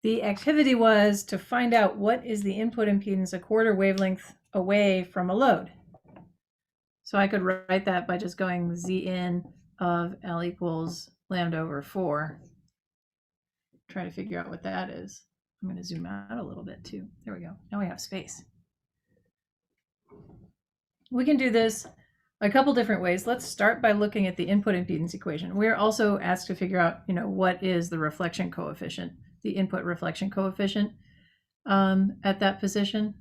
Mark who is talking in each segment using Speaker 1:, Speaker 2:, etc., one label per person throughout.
Speaker 1: the activity was to find out what is the input impedance a quarter wavelength away from a load. So I could write that by just going Z in of L equals lambda over 4. Try to figure out what that is. I'm going to zoom out a little bit too. There we go. Now we have space. We can do this a couple different ways. Let's start by looking at the input impedance equation. We're also asked to figure out, what is the reflection coefficient, the input reflection coefficient at that position.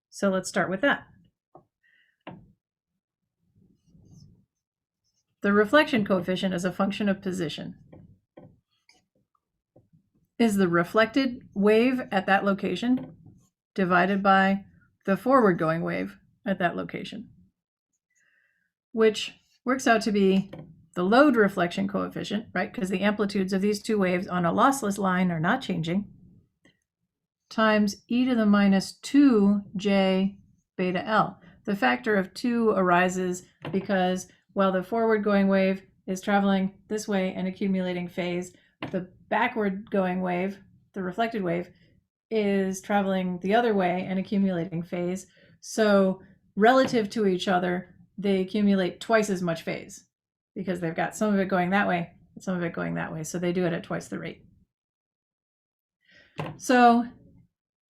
Speaker 1: So let's start with that. The reflection coefficient is a function of position. Is the reflected wave at that location divided by the forward going wave at that location, which works out to be the load reflection coefficient, right? Because the amplitudes of these two waves on a lossless line are not changing, times e to the minus 2j beta L. The factor of 2 arises because while the forward going wave is traveling this way and accumulating phase, the backward going wave, the reflected wave, is traveling the other way and accumulating phase. So relative to each other, they accumulate twice as much phase because they've got some of it going that way and some of it going that way. So they do it at twice the rate. So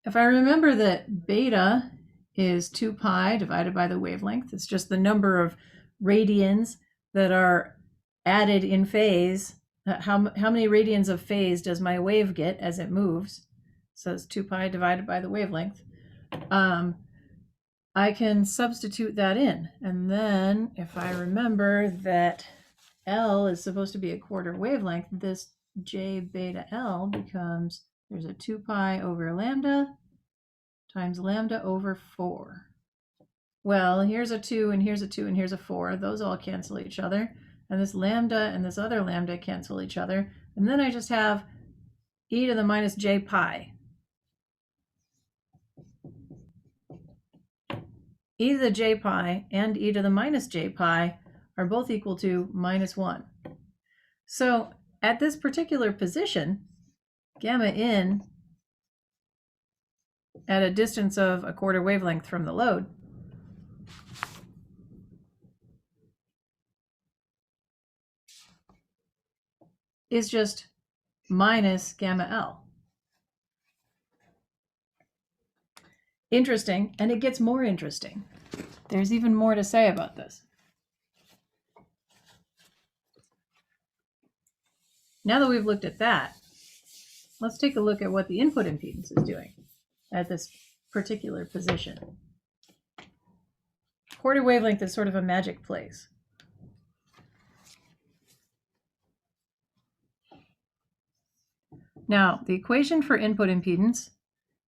Speaker 1: if I remember that beta is 2 pi divided by the wavelength, it's just the number of radians that are added in phase. How many radians of phase does my wave get as it moves? So it's 2 pi divided by the wavelength. I can substitute that in. And then if I remember that L is supposed to be a quarter wavelength, this J beta L becomes, there's a 2 pi over lambda times lambda over 4. Well, here's a 2 and here's a 2 and here's a 4. Those all cancel each other. And this lambda and this other lambda cancel each other. And then I just have e to the minus j pi. E to the j pi and e to the minus j pi are both equal to minus 1. So at this particular position, gamma in at a distance of a quarter wavelength from the load is just minus gamma L. Interesting, and it gets more interesting. There's even more to say about this. Now that we've looked at that, let's take a look at what the input impedance is doing at this particular position. Quarter wavelength is sort of a magic place. Now, the equation for input impedance,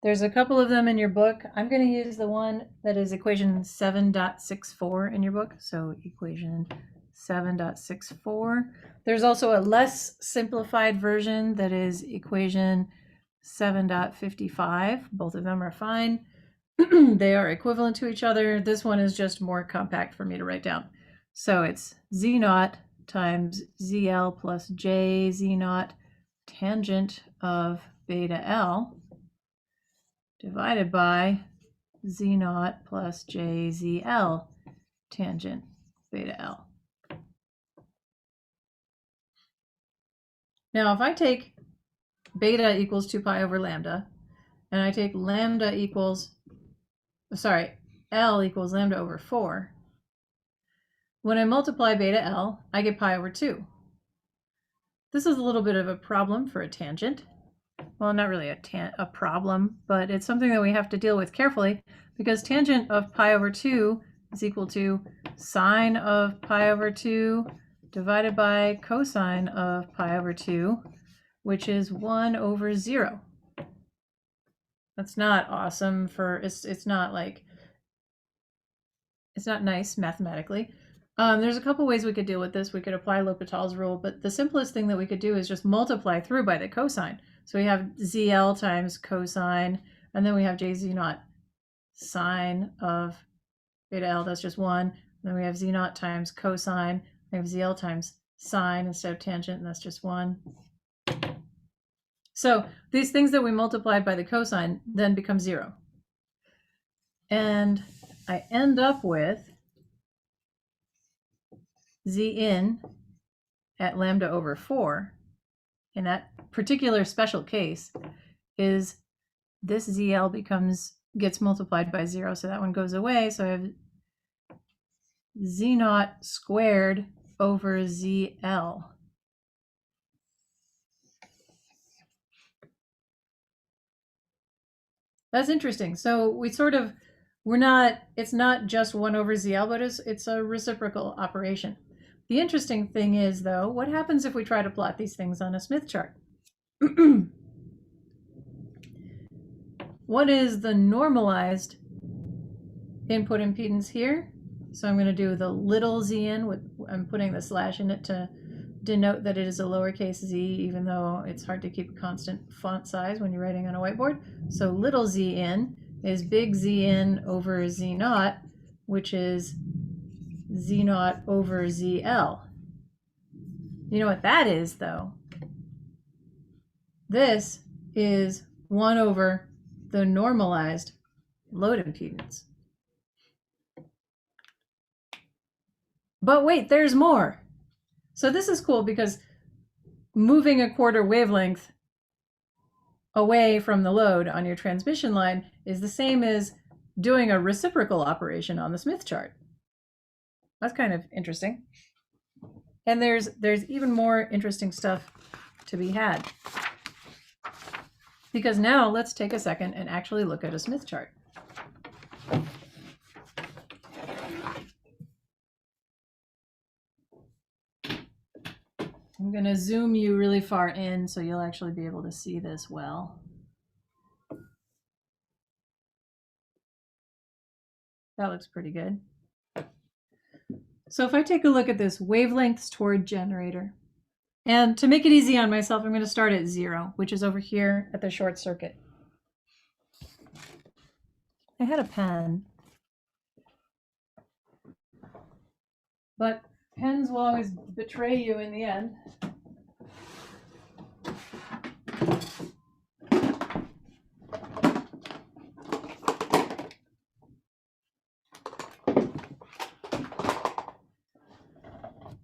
Speaker 1: there's a couple of them in your book. I'm going to use the one that is equation 7.64 in your book. So equation 7.64. There's also a less simplified version that is equation 7.55. Both of them are fine. They are equivalent to each other. This one is just more compact for me to write down. So it's Z naught times ZL plus J Z naught tangent of beta L divided by Z naught plus JZL tangent beta L. Now, if I take beta equals 2 pi over lambda, and I take lambda equals, L equals lambda over 4, when I multiply beta L, I get pi over 2. This is a little bit of a problem for a tangent. Well, not really a problem, but it's something that we have to deal with carefully because tangent of pi over 2 is equal to sine of pi over 2 divided by cosine of pi over 2, which is 1 over 0. That's not awesome for, it's not nice mathematically. There's a couple ways we could deal with this. We could apply L'Hopital's rule, but the simplest thing that we could do is just multiply through by the cosine. So we have ZL times cosine, and then we have JZ naught sine of beta L, that's just 1. Then we have Z naught times cosine, we have ZL times sine instead of tangent, and that's just 1. So these things that we multiplied by the cosine then become 0. And I end up with z in at lambda over 4, in that particular special case, is this ZL gets multiplied by 0, so that one goes away. So I have Z naught squared over ZL. That's interesting. So it's not just 1 over ZL, but it's a reciprocal operation. The interesting thing is, though, what happens if we try to plot these things on a Smith chart? What is the normalized input impedance here? So I'm going to do the little zn, I'm putting the slash in it to denote that it is a lowercase z, even though it's hard to keep a constant font size when you're writing on a whiteboard. So little zn is big Zn over Z naught, which is Z naught over ZL. You know what that is, though? This is 1 over the normalized load impedance. But wait, there's more. So this is cool because moving a quarter wavelength away from the load on your transmission line is the same as doing a reciprocal operation on the Smith chart. That's kind of interesting. And there's even more interesting stuff to be had. Because now let's take a second and actually look at a Smith chart. I'm going to zoom you really far in so you'll actually be able to see this well. That looks pretty good. So if I take a look at this wavelengths toward generator, and to make it easy on myself, I'm going to start at 0, which is over here at the short circuit. I had a pen, but pens will always betray you in the end.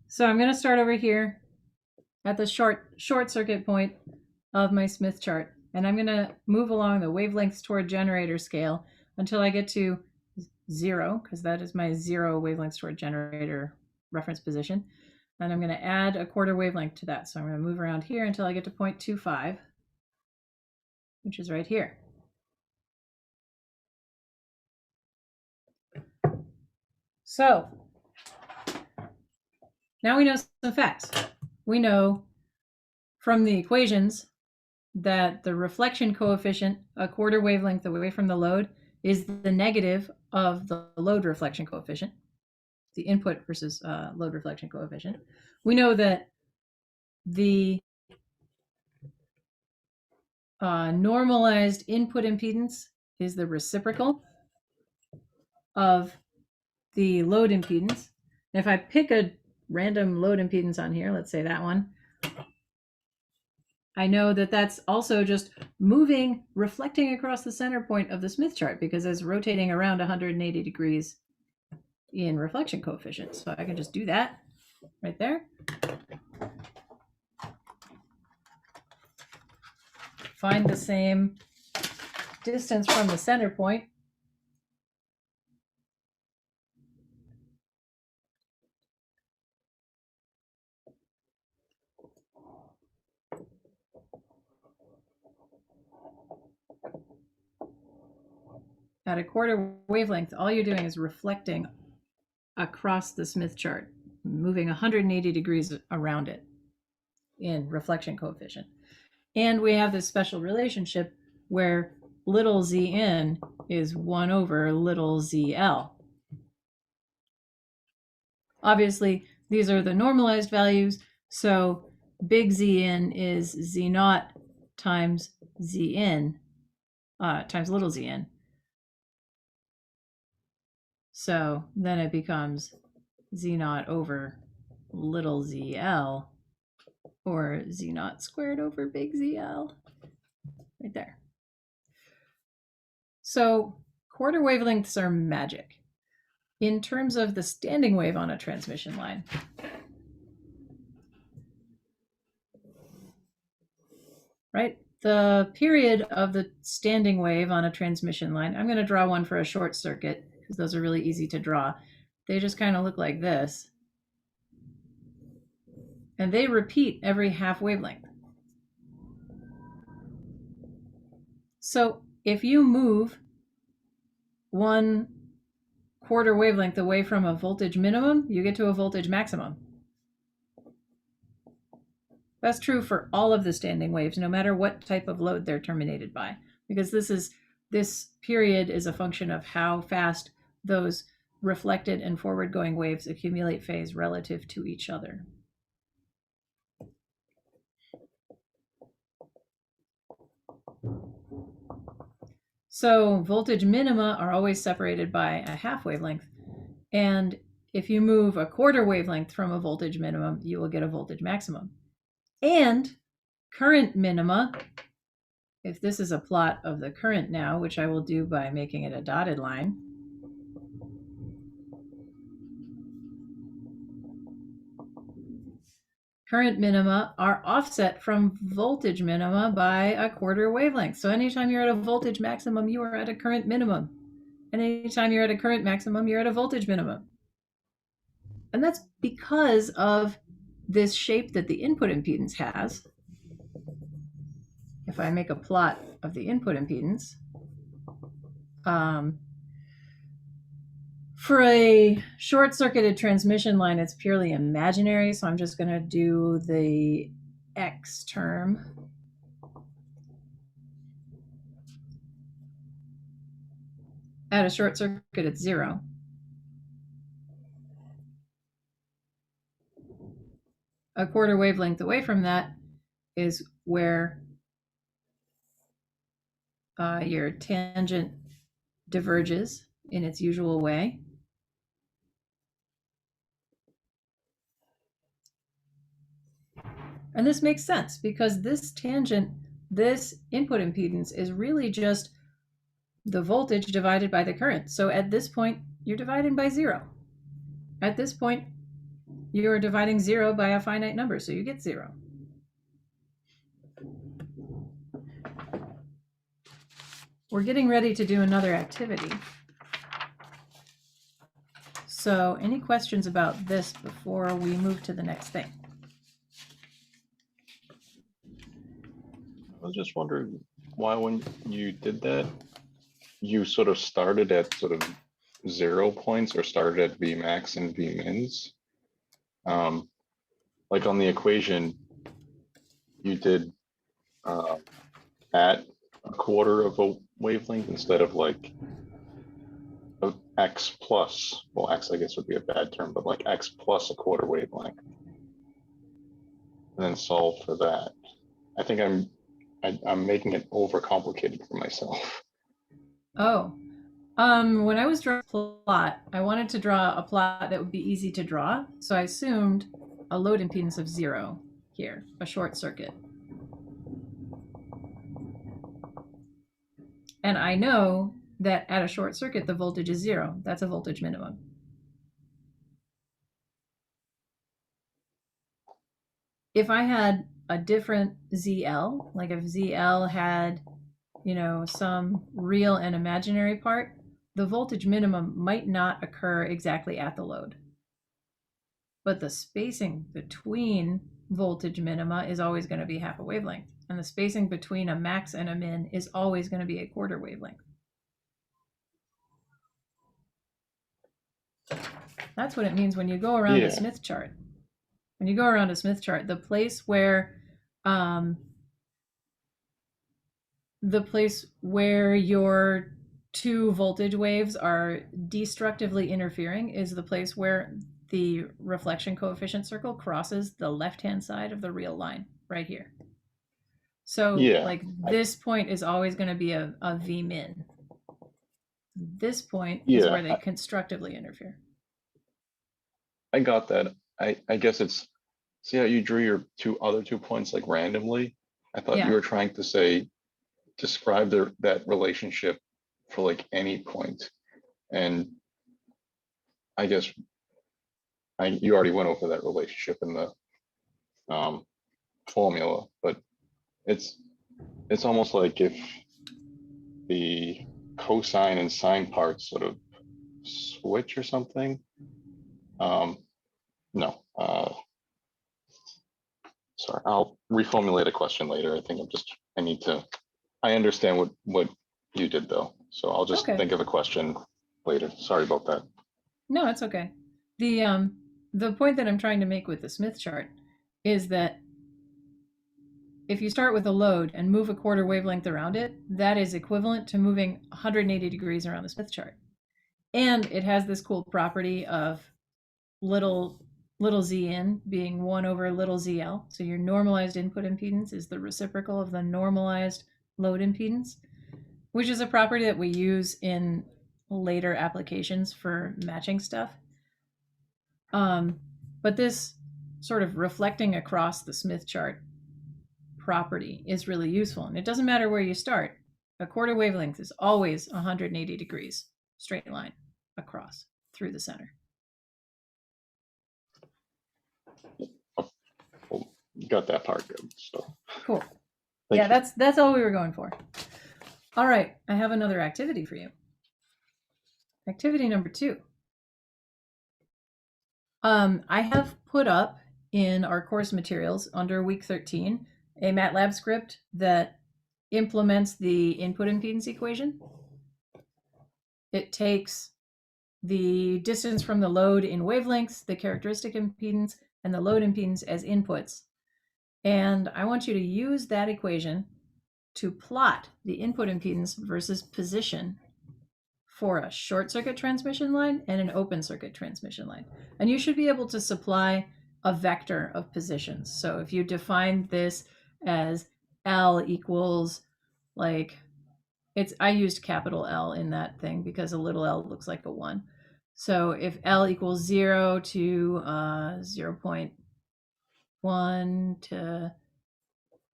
Speaker 1: So I'm going to start over here at the short circuit point of my Smith chart, and I'm going to move along the wavelengths toward generator scale until I get to 0, because that is my 0 wavelengths toward generator reference position. And I'm going to add a quarter wavelength to that. So I'm going to move around here until I get to 0.25, which is right here. So now we know some facts. We know from the equations that the reflection coefficient a quarter wavelength away from the load is the negative of the load reflection coefficient, the input versus load reflection coefficient. We know that the normalized input impedance is the reciprocal of the load impedance. And if I pick a random load impedance on here, let's say that one, I know that that's also just moving, reflecting across the center point of the Smith chart because it's rotating around 180 degrees in reflection coefficient. So I can just do that right there. Find the same distance from the center point. At a quarter wavelength, all you're doing is reflecting across the Smith chart, moving 180 degrees around it in reflection coefficient. And we have this special relationship where little zn is 1 over little zl. Obviously, these are the normalized values, so big Zn is Z naught times Zn times little zn. So then it becomes Z naught over little ZL, or Z naught squared over big ZL, right there. So quarter wavelengths are magic. In terms of the standing wave on a transmission line, right? The period of the standing wave on a transmission line, I'm going to draw one for a short circuit because those are really easy to draw. They just kind of look like this. And they repeat every half wavelength. So if you move 1 quarter wavelength away from a voltage minimum, you get to a voltage maximum. That's true for all of the standing waves, no matter what type of load they're terminated by, because this period is a function of how fast those reflected and forward-going waves accumulate phase relative to each other. So voltage minima are always separated by a half wavelength, and if you move a quarter wavelength from a voltage minimum, you will get a voltage maximum. And current minima, if this is a plot of the current now, which I will do by making it a dotted line, current minima are offset from voltage minima by a quarter wavelength. So anytime you're at a voltage maximum, you are at a current minimum. And anytime you're at a current maximum, you're at a voltage minimum. And that's because of this shape that the input impedance has. If I make a plot of the input impedance, for a short-circuited transmission line, it's purely imaginary, so I'm just going to do the X term. At a short circuit, it's 0. A quarter wavelength away from that is where your tangent diverges in its usual way. And this makes sense because this tangent, this input impedance is really just the voltage divided by the current. So at this point, you're dividing by 0. At this point, you're dividing 0 by a finite number, so you get 0. We're getting ready to do another activity. So any questions about this before we move to the next thing?
Speaker 2: I was just wondering why when you did that, you sort of started at sort of 0 points or started at Vmax and Vmins. Like on the equation, you did at a quarter of a wavelength instead of like X plus, well, X I guess would be a bad term, but like X plus a quarter wavelength. And then solve for that. I think I'm making it overcomplicated for myself.
Speaker 1: Oh, when I was drawing a plot, I wanted to draw a plot that would be easy to draw. So I assumed a load impedance of 0 here, a short circuit. And I know that at a short circuit, the voltage is 0. That's a voltage minimum. If I had a different ZL, like if ZL had, you know, some real and imaginary part, the voltage minimum might not occur exactly at the load. But the spacing between voltage minima is always going to be half a wavelength. And the spacing between a max and a min is always going to be a quarter wavelength. That's what it means when you go around a Smith chart. When you go around a Smith chart, the place where your 2 voltage waves are destructively interfering is the place where the reflection coefficient circle crosses the left-hand side of the real line, right here. So like this point is always going to be a V min. This point is where they constructively interfere.
Speaker 2: I got that. I guess it's, see how you drew your other 2 points like randomly? I thought
Speaker 1: Yeah.
Speaker 2: you were trying to say, describe that relationship for like any point. And I guess you already went over that relationship in the formula, but it's almost like if the cosine and sine parts sort of switch or something. No, sorry, I'll reformulate a question later. I think I understand what you did though. So I'll just
Speaker 1: Okay.
Speaker 2: think of a question later. Sorry about that.
Speaker 1: No, it's okay. The point that I'm trying to make with the Smith chart is that if you start with a load and move a quarter wavelength around it, that is equivalent to moving 180 degrees around the Smith chart. And it has this cool property of little z in being 1 over little zl. So your normalized input impedance is the reciprocal of the normalized load impedance, which is a property that we use in later applications for matching stuff. But this sort of reflecting across the Smith chart property is really useful. And it doesn't matter where you start. A quarter wavelength is always 180 degrees straight line across through the center.
Speaker 2: Well, you got that part good. So
Speaker 1: Cool.
Speaker 2: thank
Speaker 1: Yeah,
Speaker 2: you.
Speaker 1: that's all we were going for. All right, I have another activity for you. Activity number 2. I have put up in our course materials under week 13 a MATLAB script that implements the input impedance equation. It takes the distance from the load in wavelengths, the characteristic impedance, and the load impedance as inputs. And I want you to use that equation to plot the input impedance versus position for a short circuit transmission line and an open circuit transmission line. And you should be able to supply a vector of positions. So if you define this as L equals like, I used capital L in that thing because a little l looks like a 1. So if L equals 0 to 0.1 to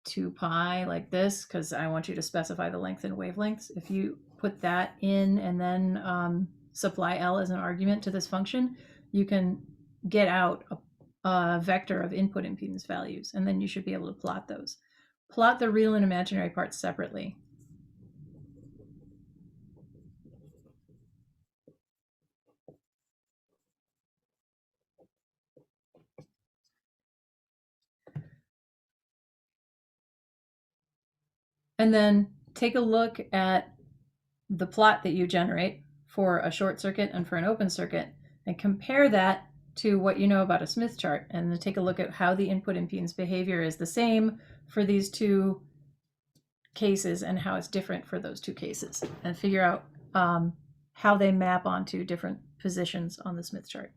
Speaker 1: 2 pi like this, because I want you to specify the length and wavelengths. If you put that in and then supply L as an argument to this function, you can get out a vector of input impedance values, and then you should be able to plot those. Plot the real and imaginary parts separately. And then take a look at the plot that you generate for a short circuit and for an open circuit and compare that to what you know about a Smith chart, and then take a look at how the input impedance behavior is the same for these two cases and how it's different for those two cases, and figure out how they map onto different positions on the Smith chart.